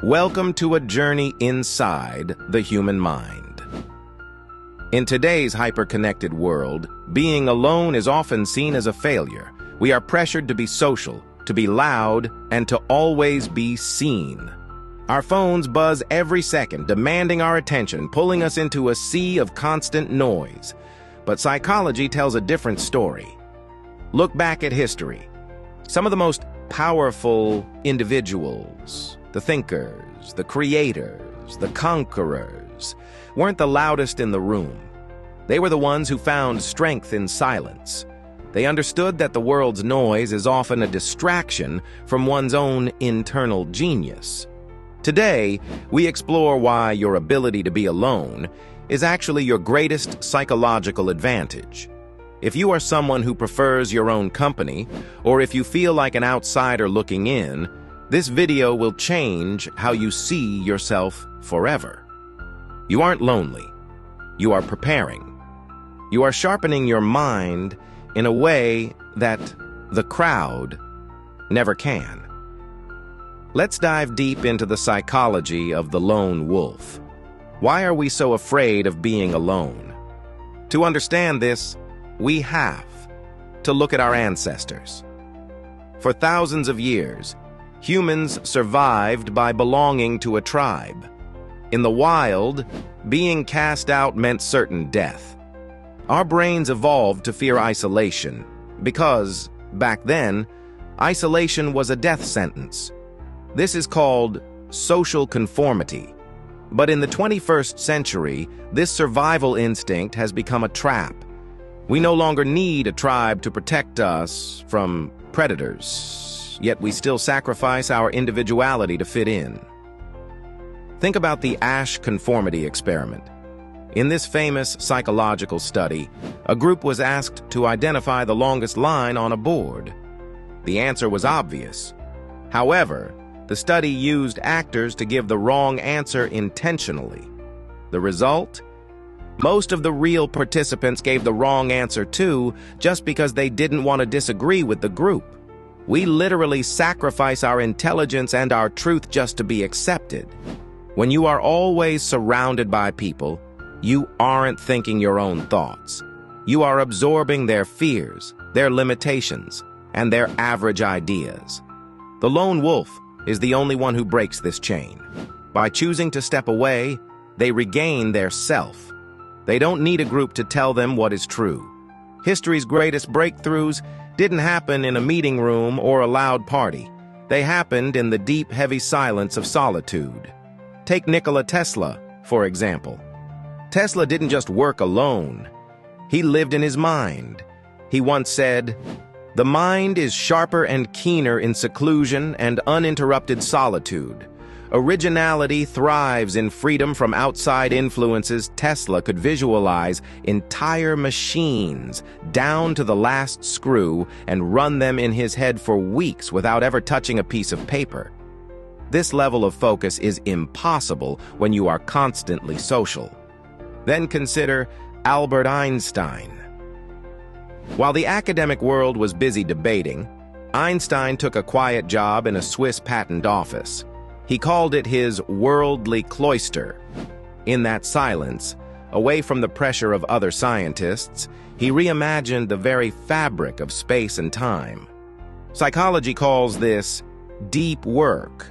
Welcome to a journey inside the human mind. In today's hyper-connected world, being alone is often seen as a failure. We are pressured to be social, to be loud, and to always be seen. Our phones buzz every second, demanding our attention, pulling us into a sea of constant noise. But psychology tells a different story. Look back at history. Some of the most powerful individuals, the thinkers, the creators, the conquerors, weren't the loudest in the room. They were the ones who found strength in silence. They understood that the world's noise is often a distraction from one's own internal genius. Today, we explore why your ability to be alone is actually your greatest psychological advantage. If you are someone who prefers your own company, or if you feel like an outsider looking in, this video will change how you see yourself forever. You aren't lonely. You are preparing. You are sharpening your mind in a way that the crowd never can. Let's dive deep into the psychology of the lone wolf. Why are we so afraid of being alone? To understand this, we have to look at our ancestors. For thousands of years, humans survived by belonging to a tribe. In the wild, being cast out meant certain death. Our brains evolved to fear isolation because, back then, isolation was a death sentence. This is called social conformity. But in the 21st century, this survival instinct has become a trap. We no longer need a tribe to protect us from predators. Yet we still sacrifice our individuality to fit in. Think about the Asch conformity experiment. In this famous psychological study, a group was asked to identify the longest line on a board. The answer was obvious. However, the study used actors to give the wrong answer intentionally. The result? Most of the real participants gave the wrong answer too, just because they didn't want to disagree with the group. We literally sacrifice our intelligence and our truth just to be accepted. When you are always surrounded by people, you aren't thinking your own thoughts. You are absorbing their fears, their limitations, and their average ideas. The lone wolf is the only one who breaks this chain. By choosing to step away, they regain their self. They don't need a group to tell them what is true. History's greatest breakthroughs didn't happen in a meeting room or a loud party. They happened in the deep, heavy silence of solitude. Take Nikola Tesla, for example. Tesla didn't just work alone. He lived in his mind. He once said, "The mind is sharper and keener in seclusion and uninterrupted solitude. Originality thrives in freedom from outside influences." Tesla could visualize entire machines down to the last screw and run them in his head for weeks without ever touching a piece of paper. This level of focus is impossible when you are constantly social. Then consider Albert Einstein. While the academic world was busy debating, Einstein took a quiet job in a Swiss patent office. He called it his worldly cloister. In that silence, away from the pressure of other scientists, he reimagined the very fabric of space and time. Psychology calls this deep work.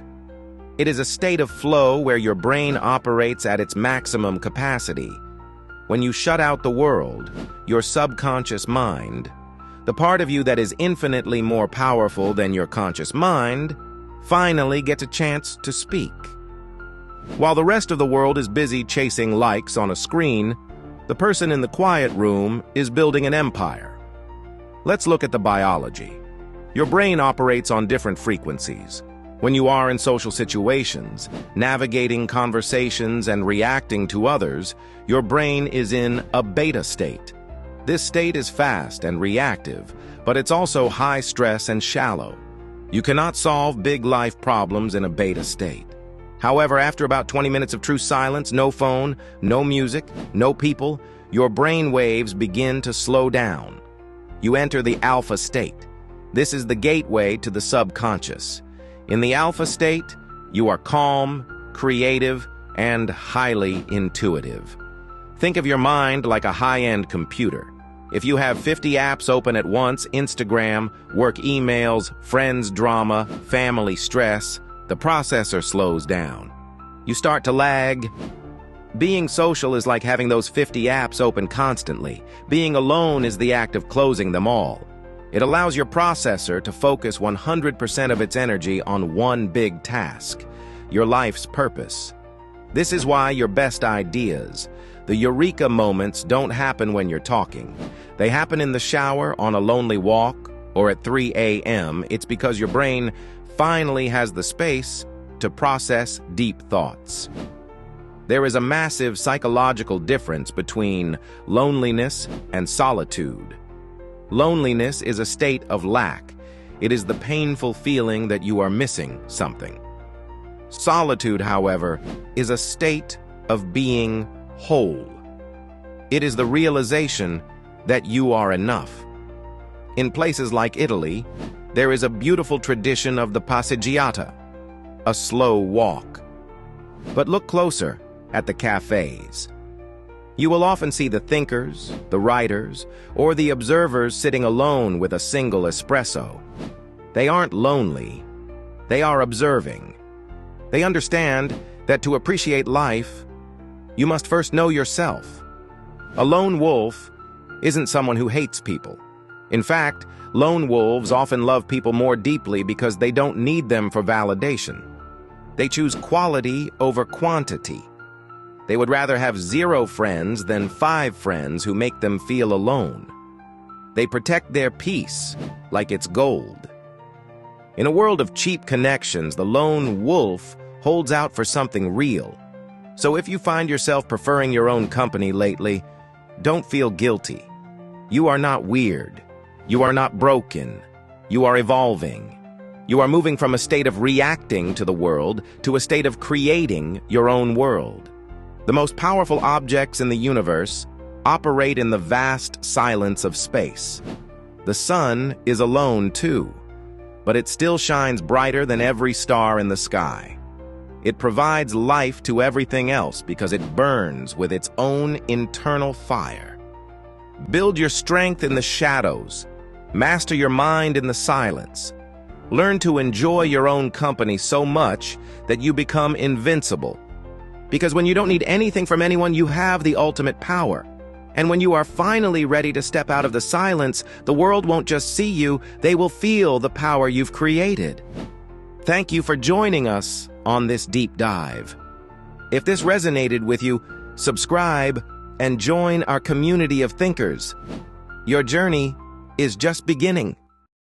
It is a state of flow where your brain operates at its maximum capacity. When you shut out the world, your subconscious mind, the part of you that is infinitely more powerful than your conscious mind, finally gets a chance to speak. While the rest of the world is busy chasing likes on a screen, the person in the quiet room is building an empire. Let's look at the biology. Your brain operates on different frequencies. When you are in social situations, navigating conversations and reacting to others, your brain is in a beta state. This state is fast and reactive, but it's also high stress and shallow. You cannot solve big life problems in a beta state. However, after about 20 minutes of true silence, no phone, no music, no people, your brain waves begin to slow down. You enter the alpha state. This is the gateway to the subconscious. In the alpha state, You are calm, creative, and highly intuitive. Think of your mind like a high-end computer. If you have 50 apps open at once, Instagram, work emails, friends drama, family stress, the processor slows down. You start to lag. Being social is like having those 50 apps open constantly. Being alone is the act of closing them all. It allows your processor to focus 100% of its energy on one big task, your life's purpose. This is why your best ideas, the eureka moments, don't happen when you're talking. They happen in the shower, on a lonely walk, or at 3 a.m. It's because your brain finally has the space to process deep thoughts. There is a massive psychological difference between loneliness and solitude. Loneliness is a state of lack. It is the painful feeling that you are missing something. Solitude, however, is a state of being whole. It is the realization that you are enough. In places like Italy, there is a beautiful tradition of the passeggiata, a slow walk. But look closer at the cafes. You will often see the thinkers, the writers, or the observers sitting alone with a single espresso. They aren't lonely. They are observing. They understand that to appreciate life, you must first know yourself. A lone wolf isn't someone who hates people. In fact, lone wolves often love people more deeply because they don't need them for validation. They choose quality over quantity. They would rather have 0 friends than 5 friends who make them feel alone. They protect their peace like it's gold. In a world of cheap connections, the lone wolf holds out for something real. So if you find yourself preferring your own company lately, don't feel guilty. You are not weird. You are not broken. You are evolving. You are moving from a state of reacting to the world to a state of creating your own world. The most powerful objects in the universe operate in the vast silence of space. The sun is alone too, but it still shines brighter than every star in the sky. It provides life to everything else because it burns with its own internal fire. Build your strength in the shadows. Master your mind in the silence. Learn to enjoy your own company so much that you become invincible. Because when you don't need anything from anyone, you have the ultimate power. And when you are finally ready to step out of the silence, the world won't just see you, they will feel the power you've created. Thank you for joining us on this deep dive. If this resonated with you, subscribe and join our community of thinkers. Your journey is just beginning.